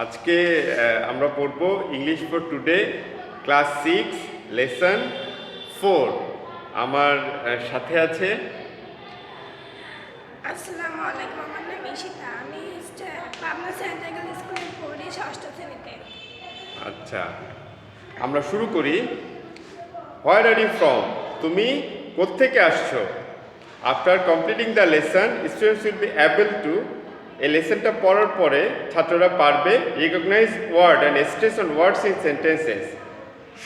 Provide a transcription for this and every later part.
আজকে আমরা পড়ব English for today class 6 lesson 4। আমার সাথে আছে আসসালামু আলাইকুম। আমার নাম ঈশিতা। আমি পাবনা সেন্ট্রাল স্কুলে পড়ি 6ষ্ঠ শ্রেণীতে। আচ্ছা, আমরা শুরু করি। Where are you from? তুমি কোত্থেকে আসছো? After completing the lesson students will be able to, এই লেসনটা পড়ার পরে ছাত্ররা পারবে recognise word and stress on words in sentences,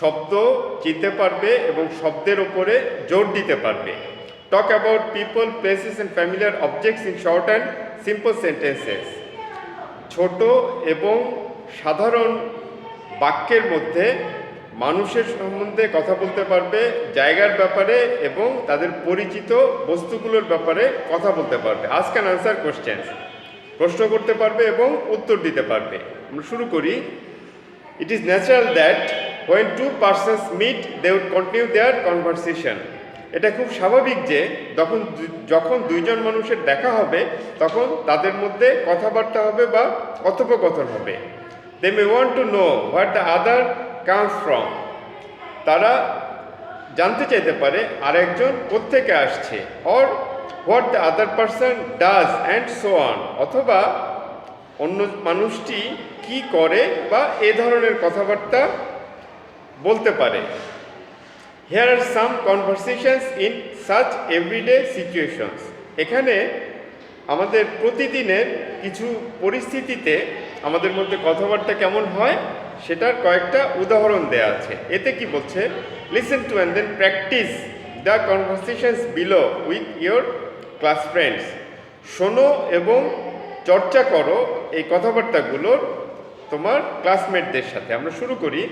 শব্দ চিনতে পারবে এবং শব্দের ওপরে জোর দিতে পারবে। Talk about people, places and familiar objects in short and simple sentences, ছোট এবং সাধারণ বাক্যের মধ্যে মানুষের সম্বন্ধে কথা বলতে পারবে, জায়গার ব্যাপারে এবং তাদের পরিচিত বস্তুগুলোর ব্যাপারে কথা বলতে পারবে। আস্ক অ্যান্ড আনসার কোশ্চেন্স, প্রশ্ন করতে পারবে এবং উত্তর দিতে পারবে। আমরা শুরু করি। It is natural that when two persons meet they would continue their conversation. এটা খুব স্বাভাবিক যে যখন দুইজন মানুষের দেখা হবে তখন তাদের মধ্যে কথাবার্তা হবে বা কথোপকথন হবে। They may want to know what the other comes from, তারা জানতে চাইতে পারে আরেকজন কোত্থেকে আসছে। Or what the other person does and so on, অথবা অন্য মানুষটি কি করে বা এ ধরনের কথাবার্তা বলতে পারে। Here are some conversations in such everyday situations, এখানে আমাদের প্রতিদিনের কিছু পরিস্থিতিতে আমাদের মধ্যে কথাবার্তা কেমন হয় সেটার কয়েকটা উদাহরণ দেয়া আছে। এতে কি বলছে? Listen to and then practise the conversations below with your class friends, শোনো এবং চর্চা করো এই কথাবার্তাগুলোর তোমার ক্লাসমেটদের সাথে। আমরা শুরু করি।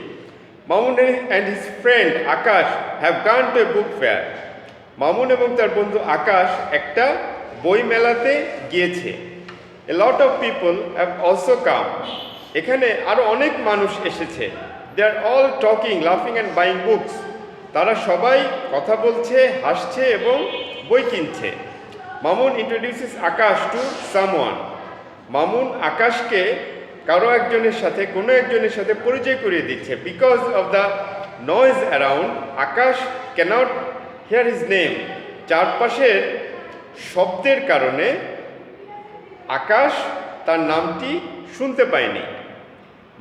Mamun and his friend Akash have gone to a book fair. Mamun এবং তার বন্ধু আকাশ একটা বই মেলাতে গিয়েছে। A lot of people have also come, এখানে আরও অনেক মানুষ এসেছে। দে আর অল টকিং, লাফিং অ্যান্ড বাইং বুকস, তারা সবাই কথা বলছে, হাসছে এবং বই কিনছে। Mamun introduces Akash to someone, মামুন আকাশকে কারো একজনের সাথে কোনো একজনের সাথে পরিচয় করিয়ে দিচ্ছে। Because of the noise around Akash can't hear his name, চারপাশের শব্দের কারণে আকাশ তার নামটি শুনতে পায়নি।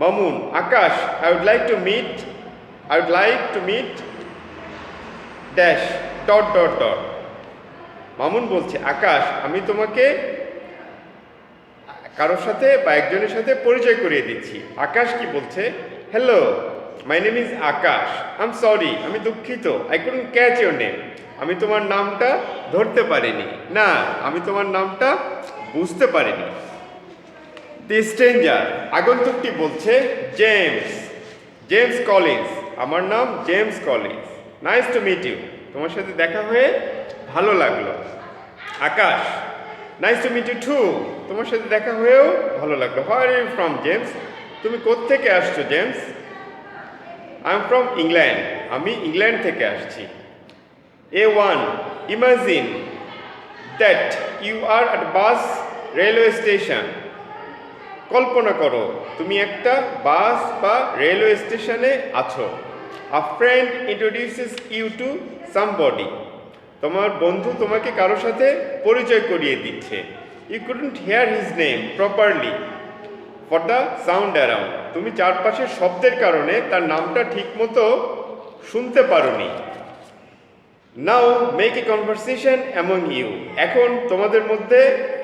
Mamun, Akash, I would like to meet dash dot dot dot. Mamun বলছে, আকাশ, আমি তোমাকে কারোর সাথে বা একজনের সাথে পরিচয় করিয়ে দিচ্ছি। আকাশ কি বলছে? Hello, my name is Akash, I am sorry, আমি দুঃখিত, I couldn't catch your name, আমি তোমার নামটা ধরতে পারিনি, না আমি তোমার নামটা বুঝতে পারিনি। দি স্ট্রেঞ্জার, আগন্তুকটি বলছে, জেমস কলিন্স, আমার নাম James Collins, nice to meet you, তোমার সাথে দেখা হয়ে ভালো লাগলো। Akash, nice to meet you too, তোমার সাথে দেখা হয়েও ভালো লাগলো। Where are you from James, তুমি কোত্থেকে আসছো James? I am from England, আমি ইংল্যান্ড থেকে আসছি। A1, imagine that you are at bus railway station, কল্পনা করো তুমি একটা বাস বা রেলওয়ে স্টেশনে আছো। A friend introduces you to somebody, তোমার বন্ধু তোমাকে কারোর সাথে পরিচয় করিয়ে দিচ্ছে। You couldn't hear his name properly for the sound around, তুমি চারপাশের শব্দের কারণে তার নামটা ঠিকমতো শুনতে পারোনি। Now make a conversation among you, এখন তোমাদের মধ্যে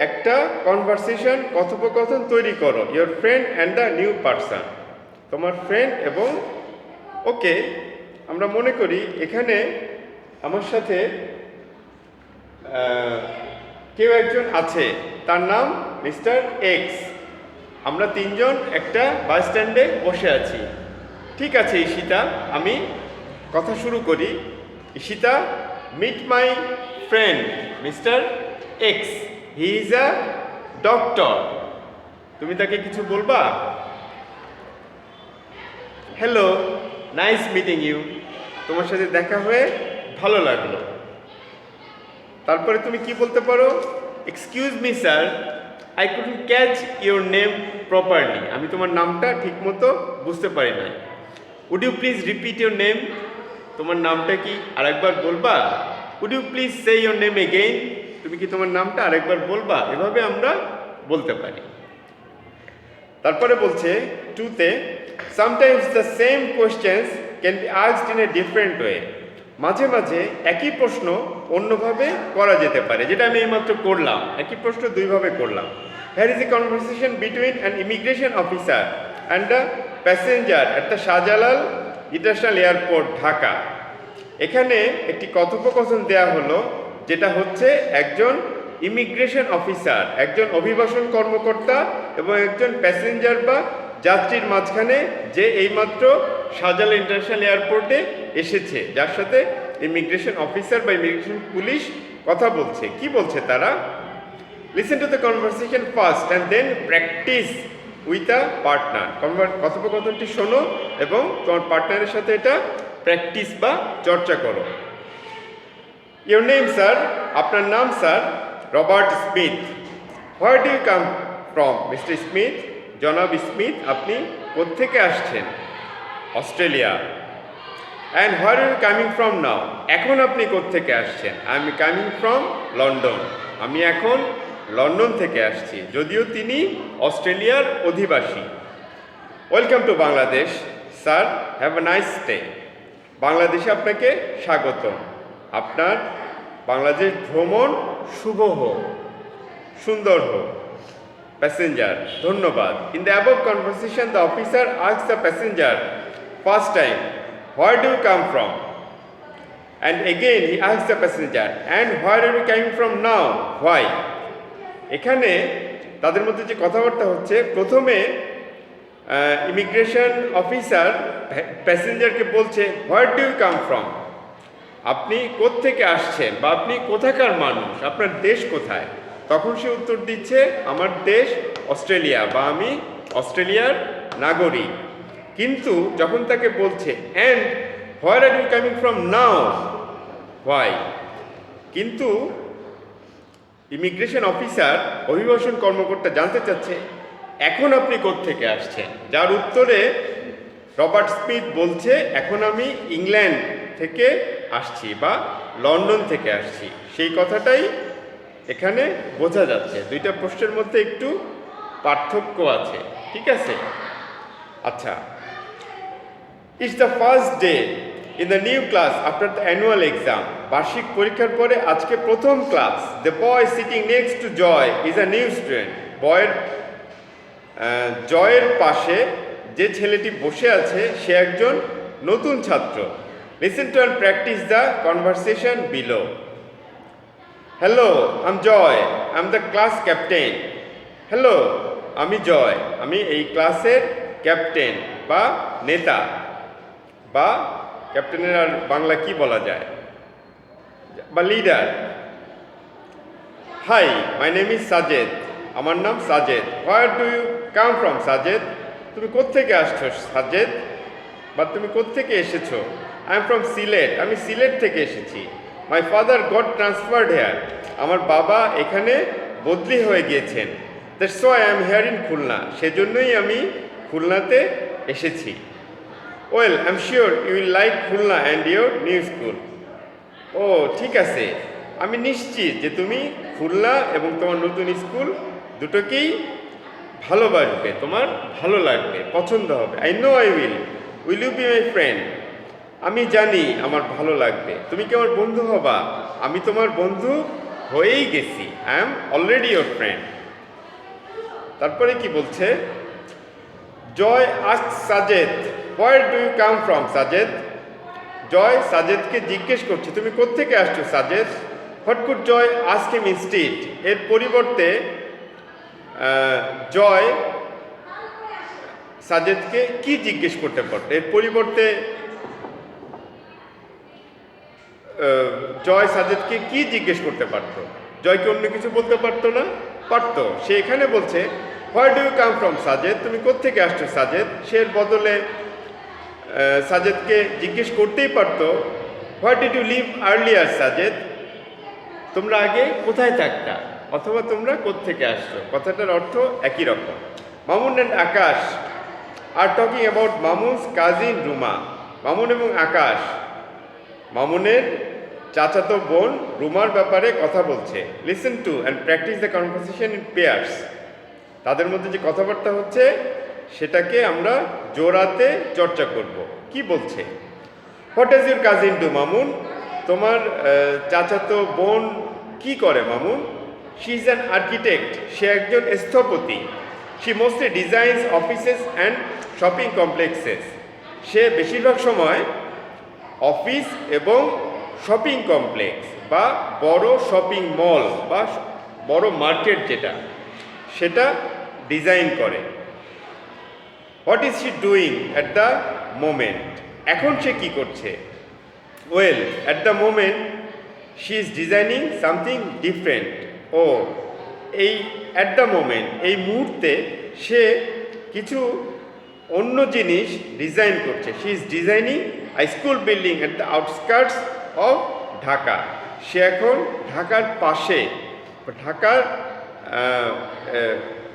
একটা কনভারসেশন, কথোপকথন তৈরি করো। Your friend and the new person, তোমার ফ্রেন্ড এবং ওকে। আমরা মনে করি এখানে আমার সাথে কেউ একজন আছে, তার নাম মিস্টার এক্স। আমরা তিনজন একটা বাস স্ট্যান্ডে বসে আছি। ঠিক আছে ঈশিতা, আমি কথা শুরু করি। Ishita, meet my friend mister X, he is a doctor. তুমি তাকে কিছু বলবা? হ্যালো, নাইস মিটিং ইউ, তোমার সাথে দেখা হয়ে ভালো লাগলো। তারপরে তুমি কি বলতে পারো? Excuse me sir, I couldn't catch your name properly, আমি তোমার নামটা ঠিকমতো বুঝতে পারি নাই। Would you please repeat your name, তোমার নামটা কি আরেকবার বলবা? Would you please say your name again, তুমি কি তোমার নামটা আরেকবার বলবা? এভাবে আমরা বলতে পারি। তারপরে বলছে টুতে, sometimes the same questions can be asked in a different way, মাঝে মাঝে একই প্রশ্ন অন্যভাবে করা যেতে পারে, যেটা আমি এইমাত্র করলাম, একই প্রশ্ন দুইভাবে করলাম। Here is a conversation between an immigration officer and the passenger at the Shahjalal international airport Dhaka. এখানে একটি কথোপকথন দেয়া হলো, যেটা হচ্ছে একজন ইমিগ্রেশন অফিসার, একজন অভিবাসন কর্মকর্তা এবং একজন প্যাসেঞ্জার বা যাত্রীর মাঝখানে, যে এইমাত্র শাহজালাল ইন্টারন্যাশনাল এয়ারপোর্টে এসেছে, যার সাথে ইমিগ্রেশন অফিসার বা ইমিগ্রেশন পুলিশ কথা বলছে। কি বলছে তারা? Listen to the conversation first and then practice with a partner. কথোপকথনটি শোনো এবং তোমার পার্টনারের সাথে এটা প্র্যাকটিস বা চর্চা করো। ইউর নেম স্যার, আপনার নাম sir? Robert Smith. Where do you come from mister Smith? জনাব স্মিথ, আপনি কোত্থেকে আসছেন? Australia. And where are you coming from now? এখন আপনি কোত্থেকে আসছেন? I am coming from London, আমি এখন লন্ডন থেকে আসছি, যদিও তিনি অস্ট্রেলিয়ার অধিবাসী। Welcome to Bangladesh sir, have a nice day. বাংলাদেশে আপনাকে স্বাগতম, আপনার বাংলাদেশ ভ্রমণ শুভ হোক, সুন্দর হোক। প্যাসেঞ্জার, ধন্যবাদ। In the above conversation the officer asks the passenger first time, where do you come from? And again he asks the passenger, and where are you coming from now? Why? এখানে তাদের মধ্যে যে কথাবার্তা হচ্ছে, প্রথমে immigration officer প্যাসেঞ্জারকে বলছে where do you come from, আপনি কোত্থেকে আসছেন বা আপনি কোথাকার মানুষ, আপনার দেশ কোথায়? তখন সে উত্তর দিচ্ছে আমার দেশ অস্ট্রেলিয়া বা আমি অস্ট্রেলিয়ার নাগরিক। কিন্তু যখন তাকে বলছে and where are you coming from now? Why? কিন্তু ইমিগ্রেশন অফিসার, অভিবাসন কর্মকর্তা জানতে চাচ্ছে এখন আপনি কোত্থেকে আসছেন, যার উত্তরে রবার্ট স্মিথ বলছে এখন আমি ইংল্যান্ড থেকে আসছি বা লন্ডন থেকে আসছি। সেই কথাটাই এখানে বোঝা যাচ্ছে, দুইটা প্রশ্নের মধ্যে একটু পার্থক্য আছে, ঠিক আছে? আচ্ছা, it's the first day in the new class after the annual exam, বার্ষিক পরীক্ষার পরে আজকে প্রথম ক্লাস। The boy sitting next to Joy is a new student, জয়ের পাশে যে ছেলেটি বসে আছে সে একজন নতুন ছাত্র। Listen to and practise the conversation below. Hello, I am Joy, I am the class captain. Hello, আমি জয়, আমি এই ক্লাসের ক্যাপ্টেন বা নেতা, বা ক্যাপ্টেনের আর বাংলা কি বলা যায়, বা leader. Hi, my name is Sajed, আমার নাম সাজেদ। Where do you come from Sajed, তুমি কোত্থেকে আসছো সাজেদ, বা তুমি কোত্থেকে এসেছো? আই এম ফ্রম সিলেট, আমি সিলেট থেকে এসেছি। My father got transferred here, আমার বাবা এখানে বদলি হয়ে গিয়েছেন। That's why I am here in Khulna, সেজন্যই আমি খুলনাতে এসেছি। Well, I am sure you will like Khulna and your new school. ও ঠিক আছে, আমি নিশ্চিত যে তুমি খুলনা এবং তোমার নতুন স্কুল দুটোকেই ভালোবাসবে, তোমার ভালো লাগবে, পছন্দ হবে। I know I will you be my friend, আমি জানি আমার ভালো লাগবে। তুমি কি আমার বন্ধু হবা? আমি তোমার বন্ধু হয়েই গেছি, I am already your friend. তারপরে কি বলছে? Joy ask Sajed, where do you come from Sajed? Joy সাজেদকে জিজ্ঞেস করছে তুমি কোত্থেকে আসছো সাজেদ? What could Joy ask him instead, এর পরিবর্তে জয় সাজেদকে কি জিজ্ঞেস করতে পারত? এর পরিবর্তে জয় সাজেদকে কি জিজ্ঞেস করতে পারত? জয়কে অন্য কিছু বলতে পারতো না? পারতো। সে এখানে বলছে where do you come from Sajed, তুমি কোত্থেকে আসছো সাজেদ? সে এর বদলে সাজেদকে জিজ্ঞেস করতেই পারতো what did you live earlier Sajed, তোমরা আগে কোথায় থাকতা? অথবা তোমরা কোত্থেকে আসছো, কথাটার অর্থ একই রকম। Mamun and Akash are talking about Mamun's cousin Ruma. Mamun এবং আকাশ মামুনের চাচাতো বোন রুমার ব্যাপারে কথা বলছে। Listen to and practise the conversation in pairs. তাদের মধ্যে যে কথাবার্তা হচ্ছে সেটাকে আমরা জোড়াতে চর্চা করব। কি বলছে? What does your cousin do Mamun? তোমার চাচাতো বোন কি করে Mamun? She is an architect, সে একজন স্থপতি। She mostly designs offices and shopping complexes, সে বেশিরভাগ সময় অফিস এবং শপিং কমপ্লেক্স বা বড় শপিং মল বা বড় মার্কেট যেটা সেটা ডিজাইন করে। What is she doing at the moment? এখন সে কি করছে? Well at the moment she is designing something different. ও এই অ্যাট দ্য মোমেন্ট এই মুহূর্তে সে কিছু অন্য জিনিস ডিজাইন করছে। She is designing a school building at the outskirts of Dhaka. সে এখন ঢাকার পাশে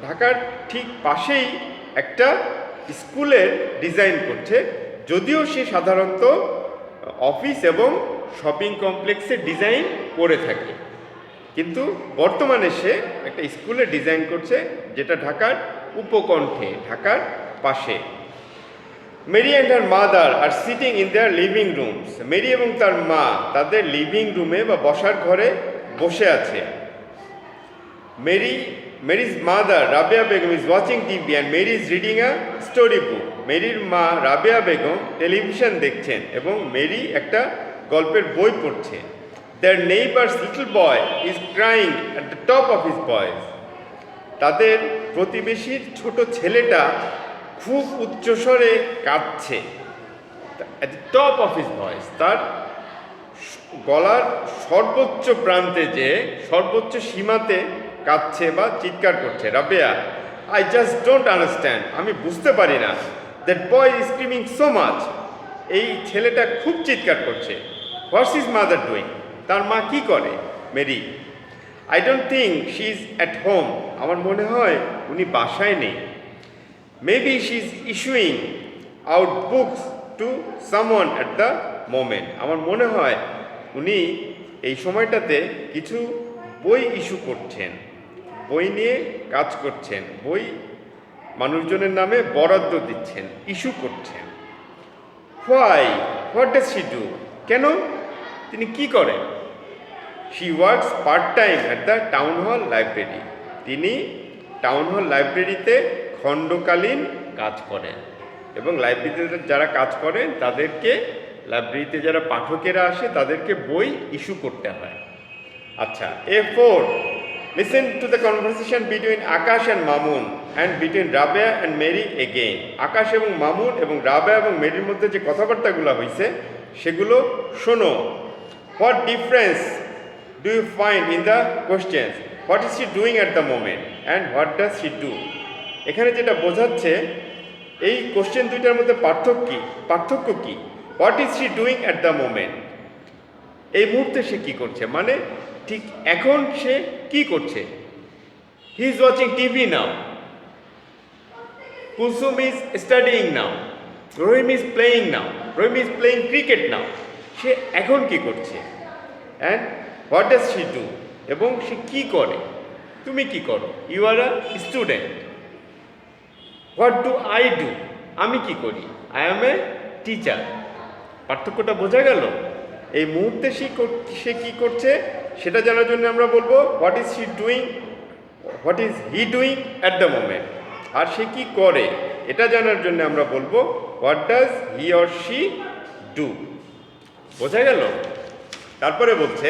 ঢাকার ঠিক পাশেই একটা স্কুলের ডিজাইন করছে, যদিও সে সাধারণত অফিস এবং শপিং কমপ্লেক্সের ডিজাইন করে থাকে, কিন্তু বর্তমানে সে একটা স্কুলের ডিজাইন করছে যেটা ঢাকার উপকণ্ঠে, ঢাকার পাশে। Mary and her mother are sitting in their living rooms. Mary এবং তার মা তাদের লিভিং রুমে বা বসার ঘরে বসে আছে। Mary's mother Rabeya Begum is watching TV and Mary is reading a story book. মেরির মা রাবেয়া বেগম টেলিভিশন দেখছেন এবং মেরি একটা গল্পের বই পড়ছে। Their neighbour's little boy is crying at the top of his voice. তাদের প্রতিবেশীর ছোট ছেলেটা খুব উচ্চস্বরে কাঁদছে। At the top of his voice, তার গলার সর্বোচ্চ প্রান্তে, যে সর্বোচ্চ সীমাতে কাঁদছে বা চিৎকার করছে। Rabeya, I just don't understand, আমি বুঝতে পারি না। That boy is screaming so much, এই ছেলেটা খুব চিৎকার করছে। What's is mother doing? তার মা কি করে? Mary, I don't think she is at home, আমার মনে হয় উনি বাসায় নেই। Maybe she is issuing out books to someone at the moment, আমার মনে হয় উনি এই সময়টাতে কিছু বই ইস্যু করছেন, বই নিয়ে কাজ করছেন, বই মানুষজনের নামে বরাদ্দ দিচ্ছেন, ইস্যু করছেন। What does she do? কেন? তিনি কি করেন? She works part time at the town hall library, তিনি টাউন হল লাইব্রেরিতে খণ্ডকালীন কাজ করেন এবং লাইব্রেরিতে যারা কাজ করেন তাদেরকে, লাইব্রেরিতে যারা পাঠকেরা আসে তাদেরকে বই ইস্যু করতে হয়। আচ্ছা, A4, listen to the conversation between Akash and Mamun and between Rabeya and Mary again. Akash এবং মামুন এবং রাবেয়া এবং মেরির মধ্যে যে কথাবার্তাগুলো হয়েছে সেগুলো শোনো। What difference do you find in the questions? What is she doing at the moment and what does she do? এখানে যেটা বোঝাচ্ছে এই কোশ্চেন দুইটার মধ্যে পার্থক্য কি? What is she doing at the moment, এই মুহূর্তে সে কি করছে, মানে ঠিক এখন সে কি করছে? He is watching TV now, Kulsum is studying now, Rahim is playing now, Rahim is playing cricket now. সে এখন কি করছে? And what does she do, এবং সে কি করে? তুমি কি করো? You are a student. What do I do, আমি কি করি? I am a teacher. পার্থক্যটা বোঝা গেল? এই মুহূর্তে সে কি করছে সেটা জানার জন্য আমরা বলবো what is she doing, what is he doing at the moment. আর সে কি করে এটা জানার জন্য আমরা বলবো what does he or she do. বোঝা গেল? তারপরে বলছে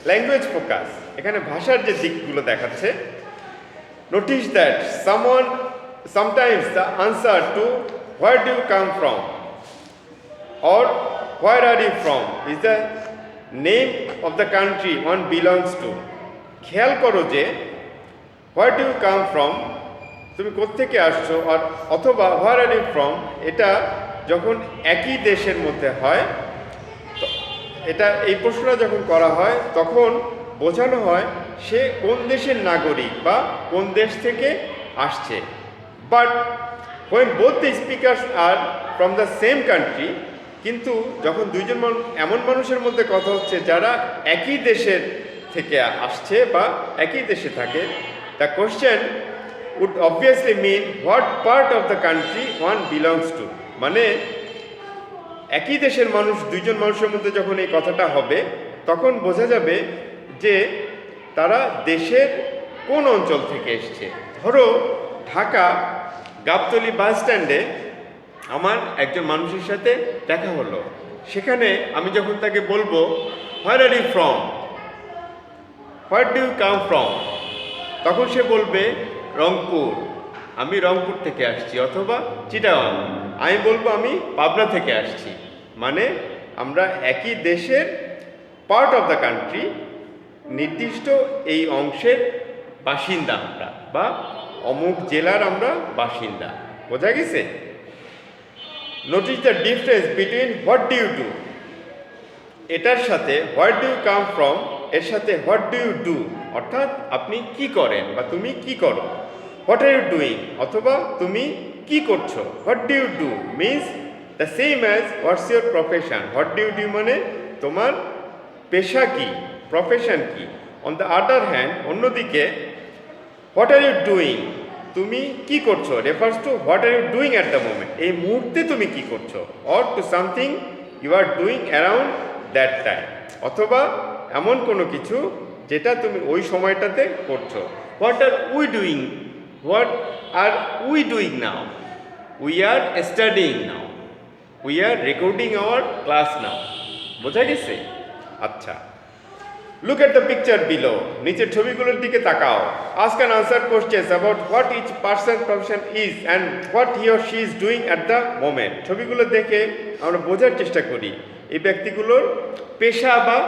ল্যাঙ্গুয়েজ ফোকাস, এখানে ভাষার যে দিকগুলো দেখাচ্ছে। Notice that sometimes the answer to where do you come from or where are you from is the name of the country one belongs to. খেয়াল করো যে where do you come from, তুমি কোত্থেকে আসছো, আর অথবা where are you from, এটা যখন একই দেশের মধ্যে হয়, এটা এই প্রশ্নটা যখন করা হয় তখন বোঝানো হয় সে কোন দেশের নাগরিক বা কোন দেশ থেকে আসছে। But when both the speakers are from the same country, কিন্তু যখন দুইজন এমন মানুষের মধ্যে কথা হচ্ছে যারা একই দেশের থেকে আসছে বা একই দেশে থাকে, the question would obviously mean what part of the country one belongs to. মানে একই দেশের মানুষ দুইজন মানুষের মধ্যে যখন এই কথাটা হবে তখন বোঝা যাবে যে তারা দেশের কোন অঞ্চল থেকে এসছে। ধরো ঢাকা গাবতলী বাস স্ট্যান্ডে আমার একজন মানুষের সাথে দেখা হলো, সেখানে আমি যখন তাকে বলবো where are you from, where do you come from, তখন সে বলবে রংপুর, আমি রংপুর থেকে আসছি, অথবা চিটাগাং, আমি বলবো আমি পাবনা থেকে আসছি। মানে আমরা একই দেশের পার্ট অফ দ্য কান্ট্রি, নির্দিষ্ট এই অংশের বাসিন্দা আমরা, বা অমুক জেলার আমরা বাসিন্দা। বোঝা গেছে? Notice the difference between what do you do, এটার সাথে what do you come from এর সাথে হোয়াট ডু ইউ ডু, অর্থাৎ আপনি কি করেন বা তুমি কি করো। হোয়াট আর ইউ ডুইং অথবা তুমি কি করছো। What do you do means the same as what's your profession. What do you do মানে তোমার পেশা কি, প্রফেশন কি। অন দ্য আদার হ্যান্ড, অন্যদিকে হোয়াট আর ইউ ডুইং, তুমি কি করছো, refers to what are you doing at the moment, এই মুহূর্তে তুমি কি করছো, or to something you are doing around that time, অথবা এমন কোনো কিছু যেটা তুমি ওই সময়টাতে করছো। What are we doing, what are we doing now, we are studying now, we are recording our class now. বোঝা গেছে? আচ্ছা, look at the picture below, নিচের ছবিগুলোর দিকে তাকাও। Ask and answer questions about what each person profession is and what he or she is doing at the moment. ছবিগুলো দেখে আমরা বোঝার চেষ্টা করি এই ব্যক্তিগুলোর পেশা বা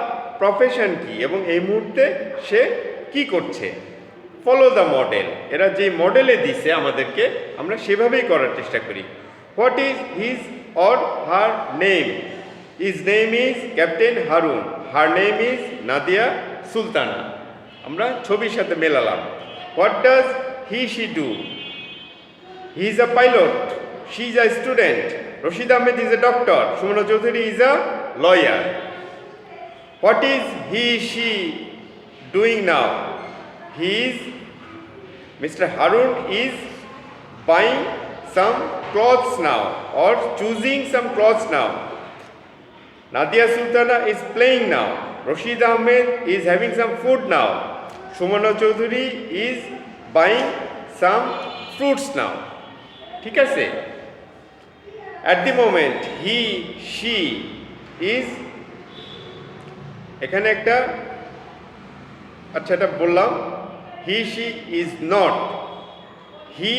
প্রফেশন কি এবং এই মুহূর্তে সে কি করছে। ফলো দ্য মডেল, এরা যে মডেলে দিছে আমাদেরকে আমরা সেভাবেই করার চেষ্টা করি। What is his or her name, his name is captain Harun, her name is Nadia Sultana, আমরা ছবির সাথে মেলালাম। What does he she do, he is a pilot, she is a student, Rashid Ahmed is a doctor, Sumana Chowdhury is a lawyer. What is he she doing now, he is Mr. Harun is buying some clothes now or choosing some clothes now. Nadia Sultana is playing now. Rashid Ahmed is having some food now. Shumana Chaudhary is buying some fruits now. ঠিক আছে? At the moment he, she is, এখানে একটা, আচ্ছা এটা বললাম, he, she is not. He,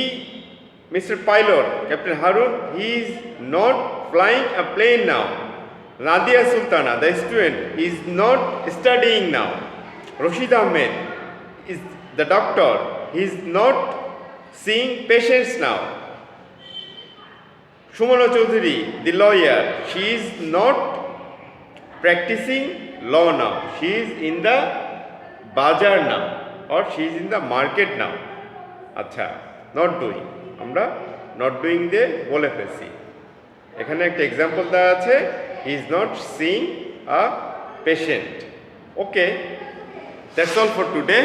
Mr. Pilot, Captain Harun, he is not flying a plane now. Nadia Sultana, the student, is not studying now. Rashid Ahmed is the doctor, he is not seeing patients now. Shumana Chaudhary, the lawyer, she is not practicing law now. She is in the bazaar now. or she is in the market now. আচ্ছা, not doing, আমরা not doing দিয়ে বলে ফেলছি। এখানে একটা example দেওয়া আছে, he is not seeing a patient. Okay, that's all for today.